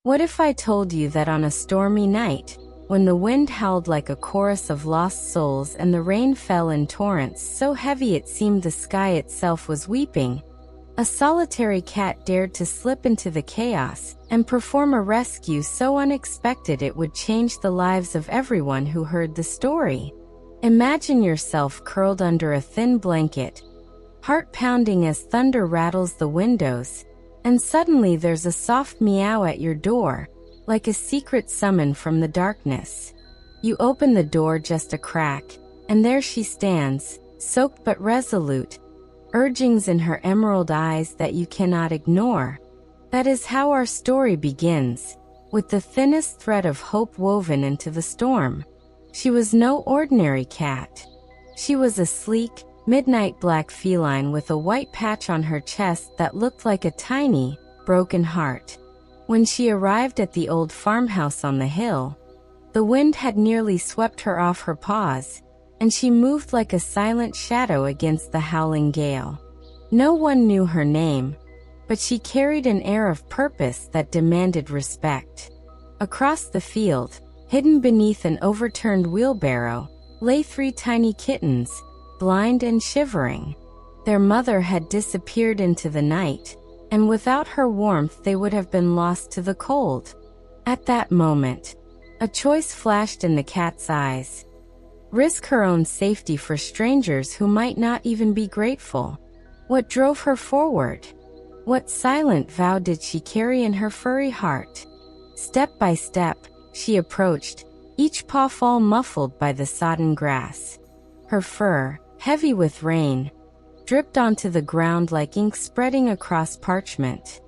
What if I told you that on a stormy night, when the wind howled like a chorus of lost souls and the rain fell in torrents so heavy it seemed the sky itself was weeping, a solitary cat dared to slip into the chaos and perform a rescue so unexpected it would change the lives of everyone who heard the story? Imagine yourself curled under a thin blanket, heart pounding as thunder rattles the windows, and suddenly there's a soft meow at your door, like a secret summon from the darkness. You open the door just a crack, and there she stands, soaked but resolute, urgings in her emerald eyes that you cannot ignore. That is how our story begins, with the thinnest thread of hope woven into the storm. She was no ordinary cat. She was a sleek, midnight black feline with a white patch on her chest that looked like a tiny, broken heart. When she arrived at the old farmhouse on the hill, the wind had nearly swept her off her paws, and she moved like a silent shadow against the howling gale. No one knew her name, but she carried an air of purpose that demanded respect. Across the field, hidden beneath an overturned wheelbarrow, lay 3 tiny kittens, blind and shivering. Their mother had disappeared into the night, and without her warmth they would have been lost to the cold. At that moment, a choice flashed in the cat's eyes. Risk her own safety for strangers who might not even be grateful. What drove her forward? What silent vow did she carry in her furry heart? Step by step, she approached, each pawful muffled by the sodden grass. Her fur, heavy with rain, dripped onto the ground like ink spreading across parchment.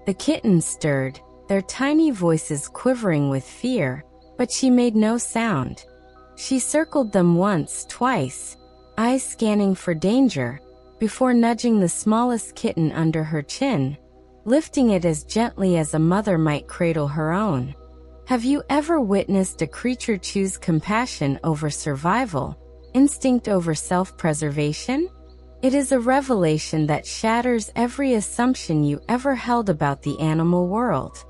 The kittens stirred, their tiny voices quivering with fear, but she made no sound. She circled them once, twice, eyes scanning for danger, before nudging the smallest kitten under her chin, lifting it as gently as a mother might cradle her own. Have you ever witnessed a creature choose compassion over survival, instinct over self-preservation? It is a revelation that shatters every assumption you ever held about the animal world.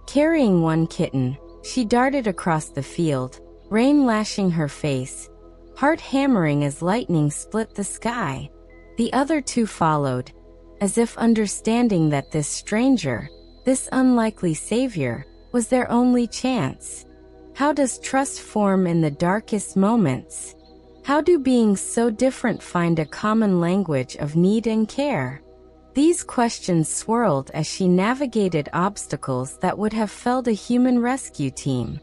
Carrying one kitten, she darted across the field, rain lashing her face, heart hammering as lightning split the sky. The other 2 followed, as if understanding that this stranger, this unlikely savior, was their only chance. How does trust form in the darkest moments? How do beings so different find a common language of need and care? These questions swirled as she navigated obstacles that would have felled a human rescue team.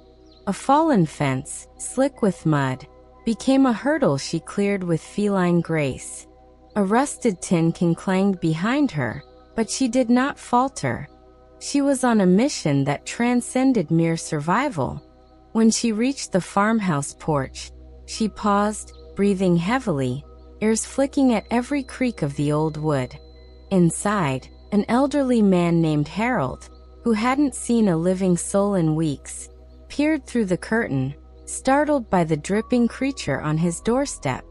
A fallen fence, slick with mud, became a hurdle she cleared with feline grace. A rusted tin can clanged behind her, but she did not falter. She was on a mission that transcended mere survival. When she reached the farmhouse porch, she paused, breathing heavily, ears flicking at every creak of the old wood. Inside, an elderly man named Harold, who hadn't seen a living soul in weeks, peered through the curtain, startled by the dripping creature on his doorstep.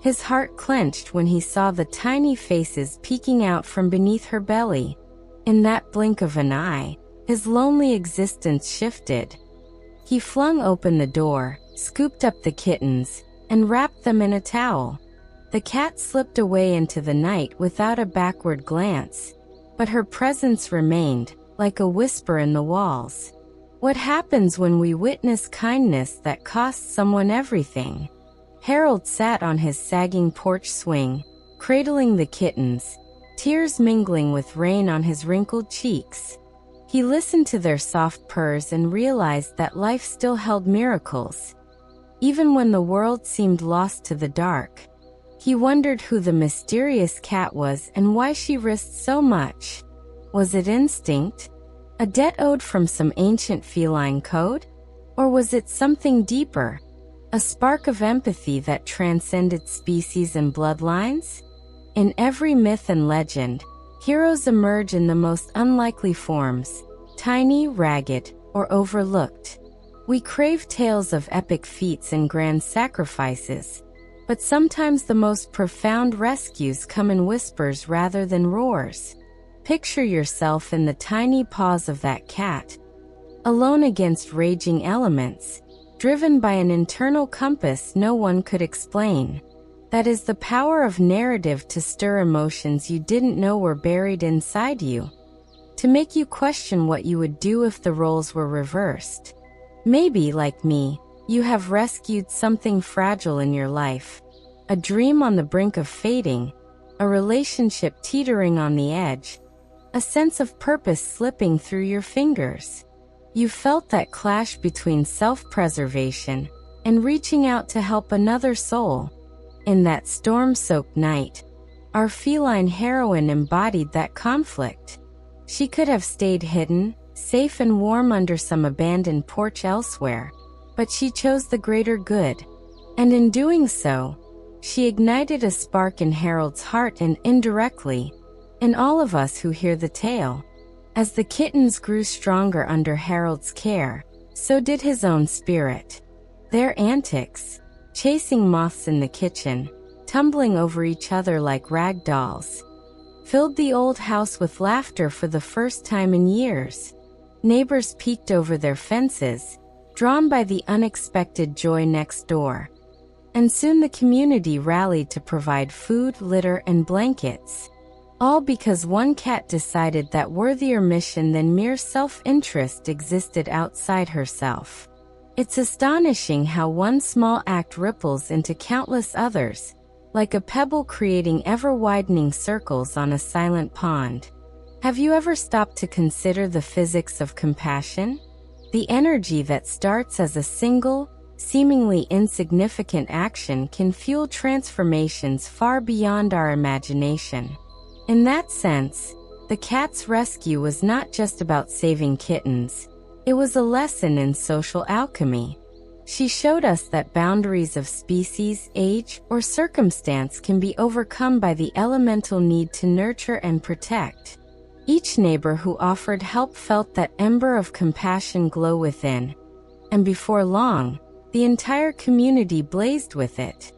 His heart clenched when he saw the tiny faces peeking out from beneath her belly. In that blink of an eye, his lonely existence shifted. He flung open the door, scooped up the kittens, and wrapped them in a towel. The cat slipped away into the night without a backward glance, but her presence remained, like a whisper in the walls. What happens when we witness kindness that costs someone everything? Harold sat on his sagging porch swing, cradling the kittens, tears mingling with rain on his wrinkled cheeks. He listened to their soft purrs and realized that life still held miracles. Even when the world seemed lost to the dark, he wondered who the mysterious cat was and why she risked so much. Was it instinct? A debt owed from some ancient feline code? Or was it something deeper? A spark of empathy that transcended species and bloodlines? In every myth and legend, heroes emerge in the most unlikely forms, tiny, ragged, or overlooked. We crave tales of epic feats and grand sacrifices, but sometimes the most profound rescues come in whispers rather than roars. Picture yourself in the tiny paws of that cat, alone against raging elements, driven by an internal compass no one could explain. That is the power of narrative, to stir emotions you didn't know were buried inside you, to make you question what you would do if the roles were reversed. Maybe, like me, you have rescued something fragile in your life, a dream on the brink of fading, a relationship teetering on the edge, a sense of purpose slipping through your fingers. You felt that clash between self-preservation and reaching out to help another soul. In that storm-soaked night, our feline heroine embodied that conflict. She could have stayed hidden, safe and warm under some abandoned porch elsewhere, but she chose the greater good. And in doing so, she ignited a spark in Harold's heart and, indirectly, in all of us who hear the tale. As the kittens grew stronger under Harold's care, so did his own spirit. Their antics, chasing moths in the kitchen, tumbling over each other like rag dolls, filled the old house with laughter for the first time in years. Neighbors peeked over their fences, drawn by the unexpected joy next door. And soon the community rallied to provide food, litter, and blankets. All because one cat decided that worthier mission than mere self-interest existed outside herself. It's astonishing how one small act ripples into countless others, like a pebble creating ever-widening circles on a silent pond. Have you ever stopped to consider the physics of compassion? The energy that starts as a single, seemingly insignificant action can fuel transformations far beyond our imagination. In that sense, the cat's rescue was not just about saving kittens. It was a lesson in social alchemy. She showed us that boundaries of species, age, or circumstance can be overcome by the elemental need to nurture and protect. Each neighbor who offered help felt that ember of compassion glow within, and before long, the entire community blazed with it.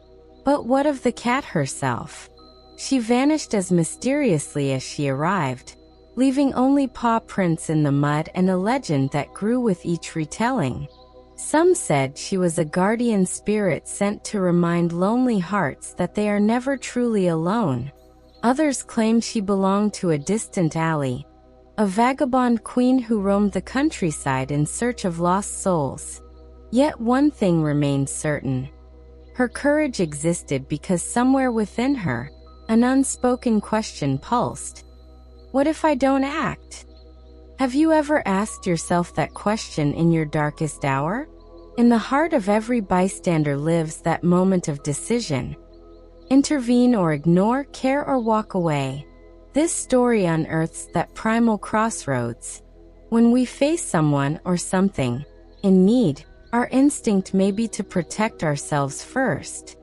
But what of the cat herself? She vanished as mysteriously as she arrived, leaving only paw prints in the mud and a legend that grew with each retelling. Some said she was a guardian spirit sent to remind lonely hearts that they are never truly alone. Others claimed she belonged to a distant alley, a vagabond queen who roamed the countryside in search of lost souls. Yet one thing remained certain. Her courage existed because somewhere within her, an unspoken question pulsed. What if I don't act? Have you ever asked yourself that question in your darkest hour? In the heart of every bystander lives that moment of decision. Intervene or ignore, care or walk away. This story unearths that primal crossroads. When we face someone or something in need, our instinct may be to protect ourselves first.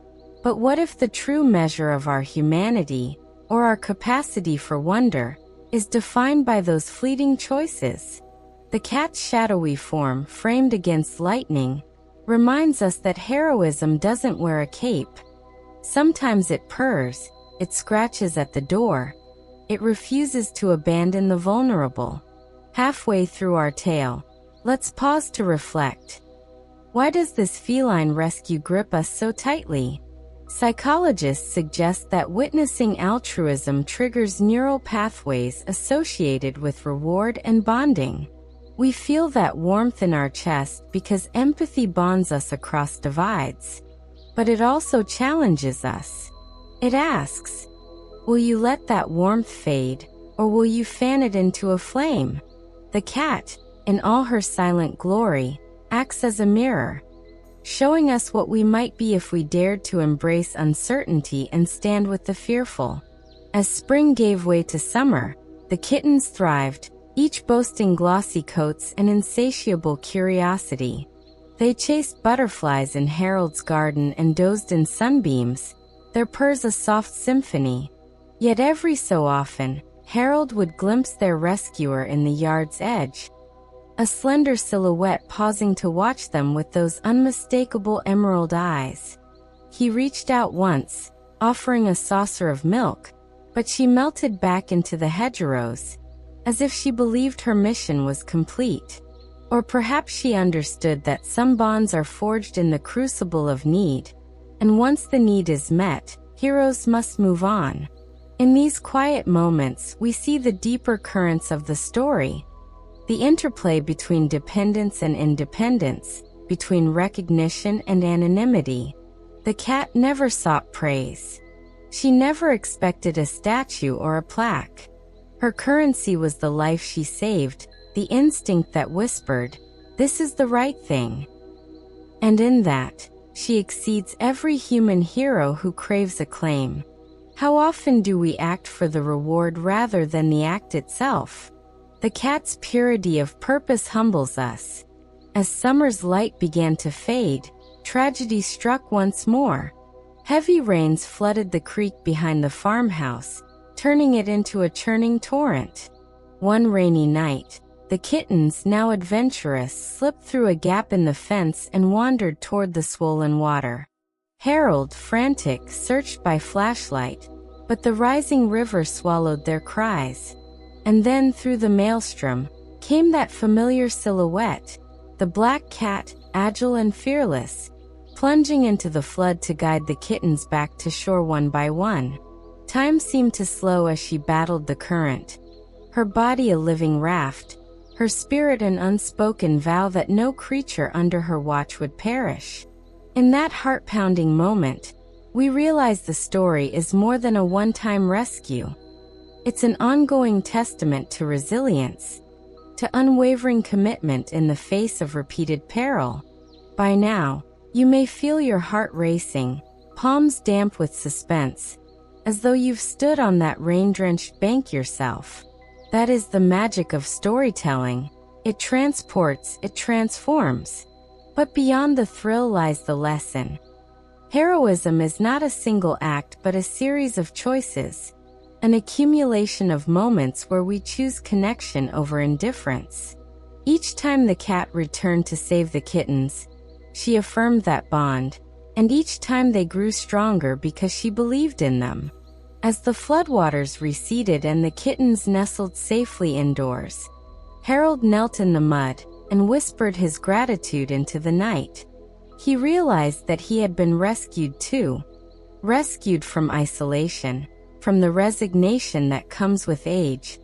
But what if the true measure of our humanity, or our capacity for wonder, is defined by those fleeting choices? The cat's shadowy form, framed against lightning, reminds us that heroism doesn't wear a cape. Sometimes it purrs, it scratches at the door, it refuses to abandon the vulnerable. Halfway through our tale, let's pause to reflect. Why does this feline rescue grip us so tightly? Psychologists suggest that witnessing altruism triggers neural pathways associated with reward and bonding. We feel that warmth in our chest because empathy bonds us across divides. But it also challenges us. It asks, will you let that warmth fade, or will you fan it into a flame? The cat, in all her silent glory, acts as a mirror, showing us what we might be if we dared to embrace uncertainty and stand with the fearful. As spring gave way to summer, the kittens thrived, each boasting glossy coats and insatiable curiosity. They chased butterflies in Harold's garden and dozed in sunbeams, their purrs a soft symphony. Yet every so often, Harold would glimpse their rescuer in the yard's edge, a slender silhouette pausing to watch them with those unmistakable emerald eyes. He reached out once, offering a saucer of milk, but she melted back into the hedgerows, as if she believed her mission was complete. Or perhaps she understood that some bonds are forged in the crucible of need, and once the need is met, heroes must move on. In these quiet moments, we see the deeper currents of the story, the interplay between dependence and independence, between recognition and anonymity. The cat never sought praise. She never expected a statue or a plaque. Her currency was the life she saved, the instinct that whispered, "This is the right thing." And in that, she exceeds every human hero who craves acclaim. How often do we act for the reward rather than the act itself? The cat's purity of purpose humbles us. As summer's light began to fade, tragedy struck once more. Heavy rains flooded the creek behind the farmhouse, turning it into a churning torrent. One rainy night, the kittens, now adventurous, slipped through a gap in the fence and wandered toward the swollen water. Harold, frantic, searched by flashlight, but the rising river swallowed their cries. And then, through the maelstrom, came that familiar silhouette, the black cat, agile and fearless, plunging into the flood to guide the kittens back to shore one by one. Time seemed to slow as she battled the current, her body a living raft, her spirit an unspoken vow that no creature under her watch would perish. In that heart-pounding moment, we realize the story is more than a one-time rescue. It's an ongoing testament to resilience, to unwavering commitment in the face of repeated peril. By now, you may feel your heart racing, palms damp with suspense, as though you've stood on that rain-drenched bank yourself. That is the magic of storytelling. It transports, it transforms. But beyond the thrill lies the lesson. Heroism is not a single act but a series of choices, an accumulation of moments where we choose connection over indifference. Each time the cat returned to save the kittens, she affirmed that bond, and each time they grew stronger because she believed in them. As the floodwaters receded and the kittens nestled safely indoors, Harold knelt in the mud and whispered his gratitude into the night. He realized that he had been rescued too, rescued from isolation, from the resignation that comes with age,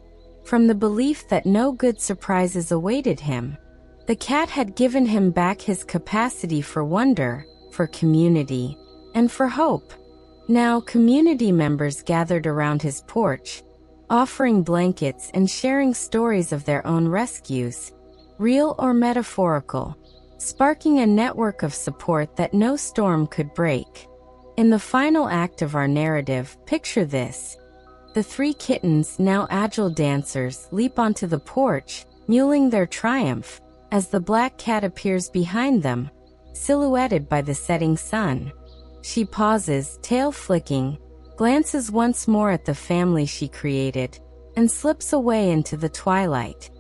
from the belief that no good surprises awaited him. The cat had given him back his capacity for wonder, for community, and for hope. Now, community members gathered around his porch, offering blankets and sharing stories of their own rescues, real or metaphorical, sparking a network of support that no storm could break. In the final act of our narrative, picture this. The three kittens, now agile dancers, leap onto the porch, muling their triumph, as the black cat appears behind them, silhouetted by the setting sun. She pauses, tail flicking, glances once more at the family she created, and slips away into the twilight.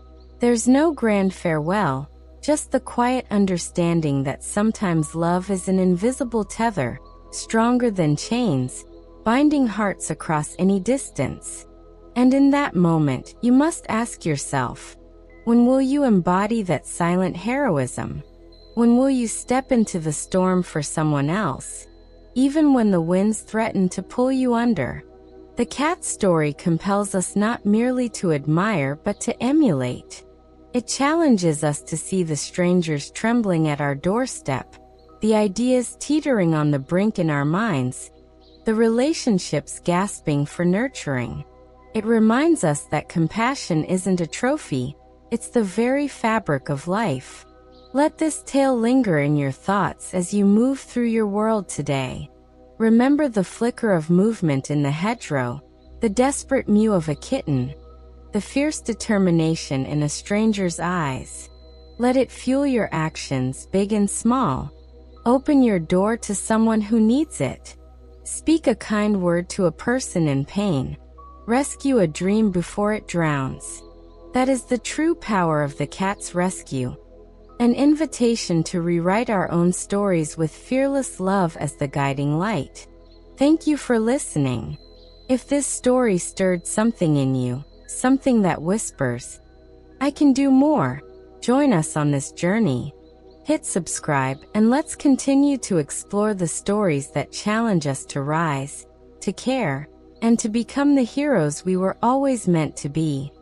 There's no grand farewell, just the quiet understanding that sometimes love is an invisible tether, stronger than chains, binding hearts across any distance. And in that moment, you must ask yourself, when will you embody that silent heroism? When will you step into the storm for someone else, even when the winds threaten to pull you under? The cat story compels us not merely to admire but to emulate. It challenges us to see the strangers trembling at our doorstep, the ideas teetering on the brink in our minds, the relationships gasping for nurturing. It reminds us that compassion isn't a trophy, it's the very fabric of life. Let this tale linger in your thoughts as you move through your world today. Remember the flicker of movement in the hedgerow, the desperate mew of a kitten, the fierce determination in a stranger's eyes. Let it fuel your actions, big and small. Open your door to someone who needs it. Speak a kind word to a person in pain. Rescue a dream before it drowns. That is the true power of the cat's rescue. An invitation to rewrite our own stories with fearless love as the guiding light. Thank you for listening. If this story stirred something in you, something that whispers, "I can do more," Join us on this journey. Hit subscribe and let's continue to explore the stories that challenge us to rise, to care, and to become the heroes we were always meant to be.